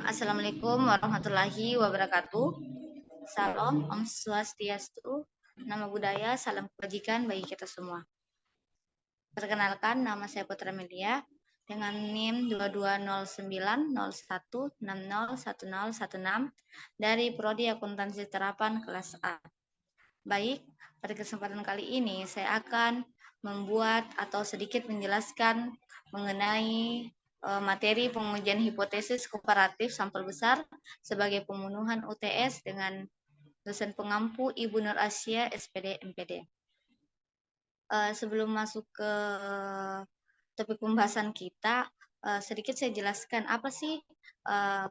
Assalamualaikum warahmatullahi wabarakatuh. Salam, Om Swastiastu, nama budaya, salam kebajikan bagi kita semua. Perkenalkan, nama saya Putra Melia dengan NIM 220901601016 dari Prodi Akuntansi Terapan kelas A. Baik, pada kesempatan kali ini saya akan membuat atau sedikit menjelaskan mengenai materi pengujian hipotesis komparatif sampel besar sebagai pemenuhan UTS dengan dosen pengampu Ibu Nur Asia, SPD, MPD. Sebelum masuk ke topik pembahasan kita, sedikit saya jelaskan apa sih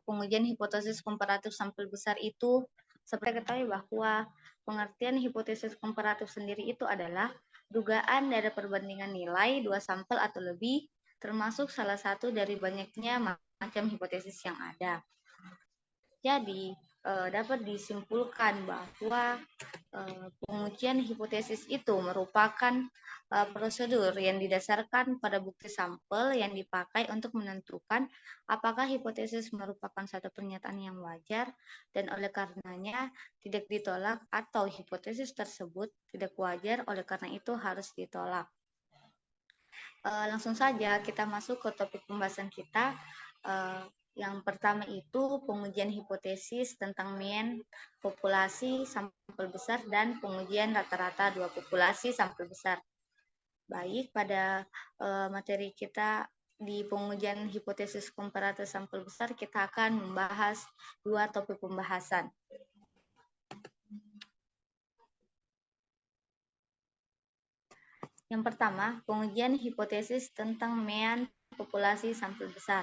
pengujian hipotesis komparatif sampel besar itu. Seperti ketahui bahwa pengertian hipotesis komparatif sendiri itu adalah dugaan dari perbandingan nilai dua sampel atau lebih, termasuk salah satu dari banyaknya macam hipotesis yang ada. Jadi, dapat disimpulkan bahwa pengujian hipotesis itu merupakan prosedur yang didasarkan pada bukti sampel yang dipakai untuk menentukan apakah hipotesis merupakan satu pernyataan yang wajar dan oleh karenanya tidak ditolak atau hipotesis tersebut tidak wajar oleh karena itu harus ditolak. Langsung saja kita masuk ke topik pembahasan kita. Yang pertama itu pengujian hipotesis tentang mean populasi sampel besar dan pengujian rata-rata dua populasi sampel besar. Baik, pada materi kita di pengujian hipotesis komparatif sampel besar kita akan membahas dua topik pembahasan. Yang pertama, pengujian hipotesis tentang mean populasi sampel besar.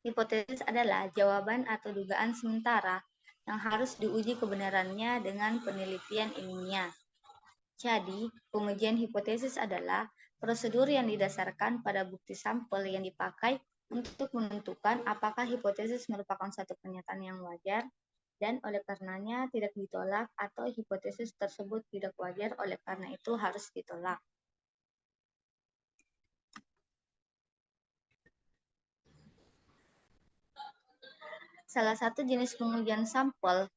Hipotesis adalah jawaban atau dugaan sementara yang harus diuji kebenarannya dengan penelitian ilmiah. Jadi, pengujian hipotesis adalah prosedur yang didasarkan pada bukti sampel yang dipakai untuk menentukan apakah hipotesis merupakan satu pernyataan yang wajar dan oleh karenanya tidak ditolak atau hipotesis tersebut tidak wajar oleh karena itu harus ditolak. Salah satu jenis pengujian sampel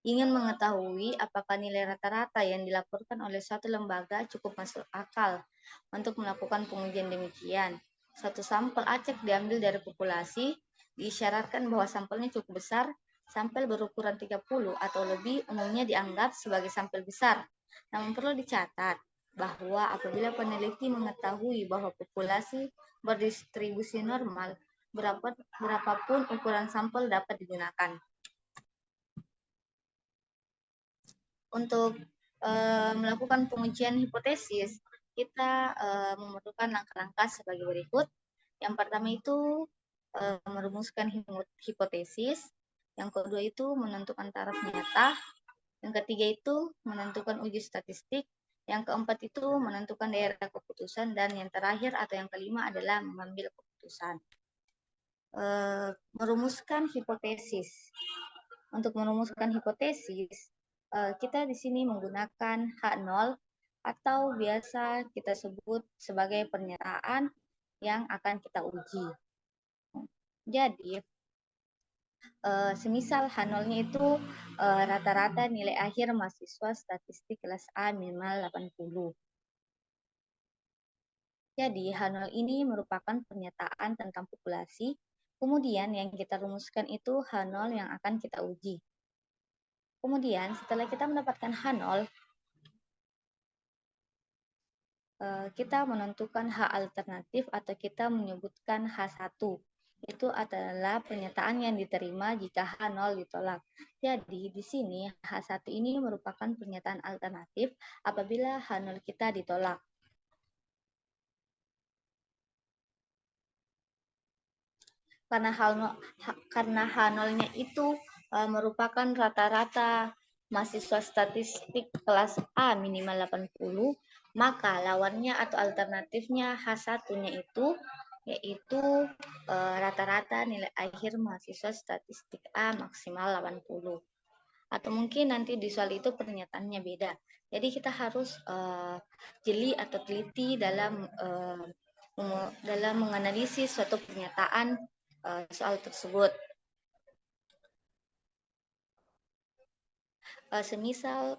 ingin mengetahui apakah nilai rata-rata yang dilaporkan oleh suatu lembaga cukup masuk akal untuk melakukan pengujian demikian. Suatu sampel acak diambil dari populasi, diisyaratkan bahwa sampelnya cukup besar, sampel berukuran 30 atau lebih umumnya dianggap sebagai sampel besar. Namun perlu dicatat bahwa apabila peneliti mengetahui bahwa populasi berdistribusi normal, berapapun ukuran sampel dapat digunakan. Untuk melakukan pengujian hipotesis, kita memerlukan langkah-langkah sebagai berikut. Yang pertama itu merumuskan hipotesis. Yang kedua itu menentukan taraf nyata. Yang ketiga itu menentukan uji statistik. Yang keempat itu menentukan daerah keputusan. Dan yang terakhir atau yang kelima adalah mengambil keputusan. Merumuskan hipotesis. Untuk merumuskan hipotesis, kita di sini menggunakan H0 atau biasa kita sebut sebagai pernyataan yang akan kita uji. Jadi, semisal H0-nya itu rata-rata nilai akhir mahasiswa statistik kelas A minimal 80. Jadi, H0 ini merupakan pernyataan tentang populasi. Kemudian yang kita rumuskan itu H0 yang akan kita uji. Kemudian setelah kita mendapatkan H0, kita menentukan H alternatif atau kita menyebutkan H1. Itu adalah pernyataan yang diterima jika H0 ditolak. Jadi di sini H1 ini merupakan pernyataan alternatif apabila H0 kita ditolak. Karena H0-nya itu merupakan rata-rata mahasiswa statistik kelas A minimal 80, maka lawannya atau alternatifnya H1-nya itu yaitu rata-rata nilai akhir mahasiswa statistik A maksimal 80. Atau mungkin nanti di soal itu pernyataannya beda. Jadi kita harus jeli atau teliti dalam menganalisis suatu pernyataan soal tersebut. Semisal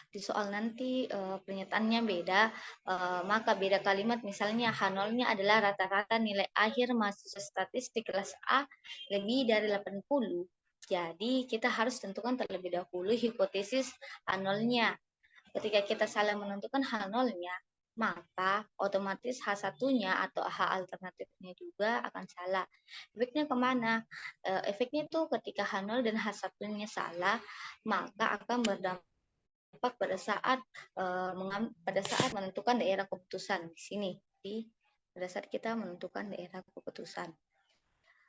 di soal nanti pernyataannya beda, maka beda kalimat, misalnya H0-nya adalah rata-rata nilai akhir mahasiswa statistik kelas A lebih dari 80. Jadi kita harus tentukan terlebih dahulu hipotesis H0-nya. Ketika kita salah menentukan H0-nya, maka otomatis H1-nya atau H alternatifnya juga akan salah. Efeknya kemana? Efeknya itu ketika H0 dan H1-nya salah, maka akan berdampak pada saat menentukan daerah keputusan di sini, pada saat kita menentukan daerah keputusan.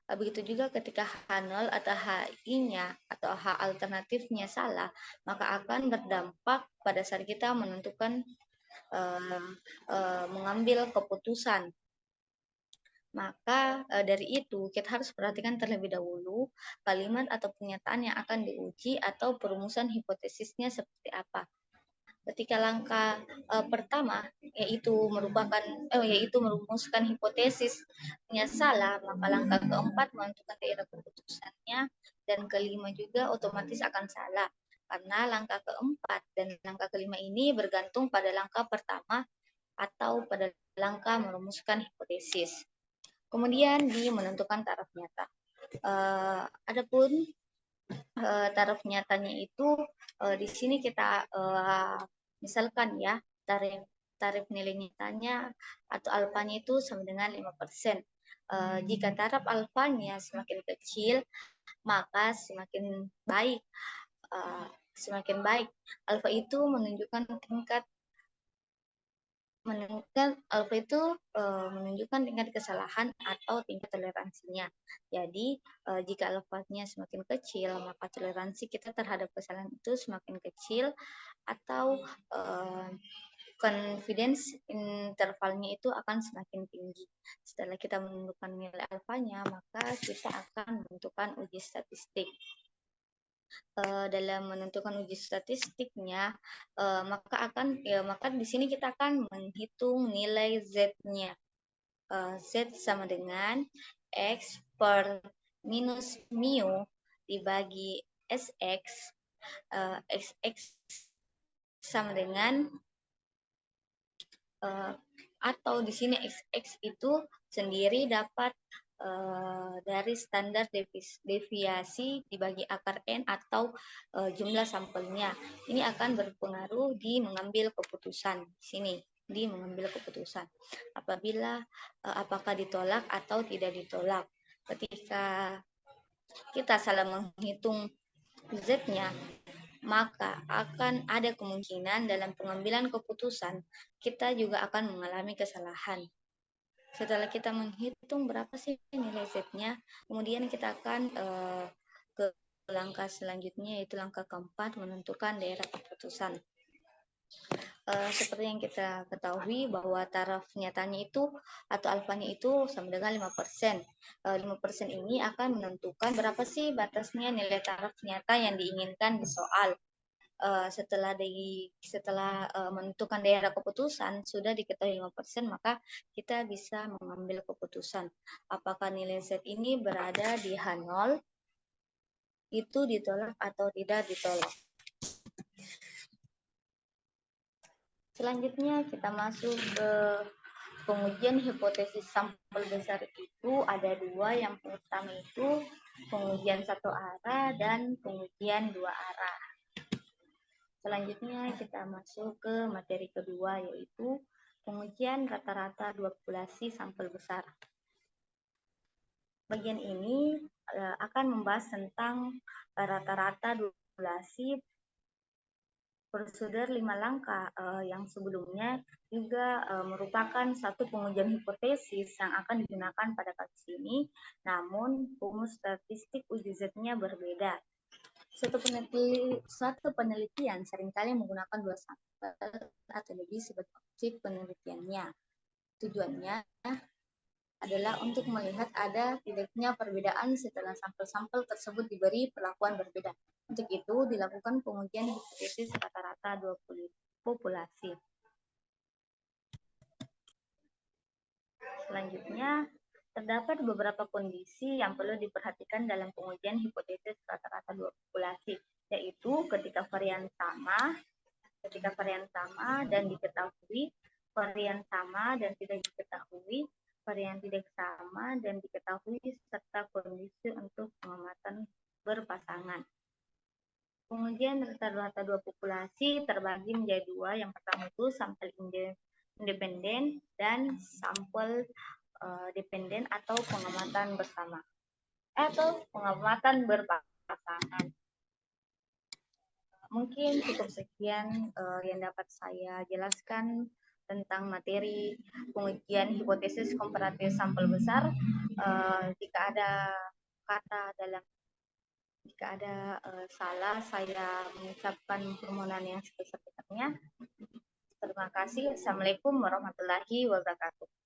Begitu juga ketika H0 atau HI-nya atau H alternatifnya salah, maka akan berdampak pada saat kita menentukan mengambil keputusan. Maka dari itu kita harus perhatikan terlebih dahulu kalimat atau pernyataan yang akan diuji atau perumusan hipotesisnya seperti apa. Ketika langkah pertama yaitu merumuskan hipotesisnya salah, maka langkah keempat menentukan daerah keputusannya, dan kelima juga otomatis akan salah karena langkah keempat dan langkah kelima ini bergantung pada langkah pertama atau pada langkah merumuskan hipotesis. Kemudian di menentukan taraf nyata. Adapun taraf nyatanya itu di sini kita misalkan ya, tarif nilai nyatanya atau alfanya itu sama dengan 5%. Jika taraf alfanya semakin kecil, maka semakin baik. Alfa itu menunjukkan tingkat kesalahan atau tingkat toleransinya. Jadi jika alfanya semakin kecil, maka toleransi kita terhadap kesalahan itu semakin kecil, atau confidence intervalnya itu akan semakin tinggi. Setelah kita menentukan nilai alfanya, maka kita akan menentukan uji statistik. Dalam menentukan uji statistiknya, maka di sini kita akan menghitung nilai Z-nya. Z sama dengan X per minus mu dibagi SX. XX sama dengan atau di sini XX itu sendiri dapat dari standar deviasi dibagi akar N atau jumlah sampelnya. Ini akan berpengaruh di mengambil keputusan di sini, di mengambil keputusan apabila apakah ditolak atau tidak ditolak. Ketika kita salah menghitung Z-nya, maka akan ada kemungkinan dalam pengambilan keputusan kita juga akan mengalami kesalahan. Setelah kita menghitung berapa sih nilai Z-nya, kemudian kita akan ke langkah selanjutnya, yaitu langkah keempat, menentukan daerah keputusan. Seperti yang kita ketahui bahwa taraf nyatanya itu atau alfanya itu sama dengan 5%. 5% ini akan menentukan berapa sih batasnya nilai taraf nyata yang diinginkan di soal. Setelah menentukan daerah keputusan sudah diketahui 5%, maka kita bisa mengambil keputusan apakah nilai Z ini berada di H0, itu ditolak atau tidak ditolak. Selanjutnya kita masuk ke pengujian hipotesis sampel besar. Itu ada dua, yang pertama itu pengujian satu arah dan pengujian dua arah. Selanjutnya kita masuk ke materi kedua, yaitu pengujian rata-rata dua populasi sampel besar. Bagian ini akan membahas tentang rata-rata dua populasi prosedur 5 langkah yang sebelumnya juga merupakan satu pengujian hipotesis yang akan digunakan pada kasus ini, namun rumus statistik uji Z-nya berbeda. Suatu penelitian seringkali menggunakan dua sampel atau lebih sebagai objek penelitiannya. Tujuannya adalah untuk melihat ada tidaknya perbedaan setelah sampel-sampel tersebut diberi perlakuan berbeda. Untuk itu dilakukan pengujian hipotesis rata-rata 20 populasi. Selanjutnya Terdapat beberapa kondisi yang perlu diperhatikan dalam pengujian hipotesis rata-rata dua populasi, yaitu ketika varian sama dan diketahui, varian sama dan tidak diketahui, varian tidak sama dan diketahui, serta kondisi untuk pengamatan berpasangan. Pengujian rata-rata dua populasi terbagi menjadi dua. Yang pertama itu sampel independen dan sampel dependen atau pengamatan bersama atau pengamatan berpasangan. Mungkin cukup sekian yang dapat saya jelaskan tentang materi pengujian hipotesis komparatif sampel besar. Jika ada kata dalam jika ada salah, saya mengucapkan permohonan yang sebesar-besarnya. Terima kasih. Assalamualaikum warahmatullahi wabarakatuh.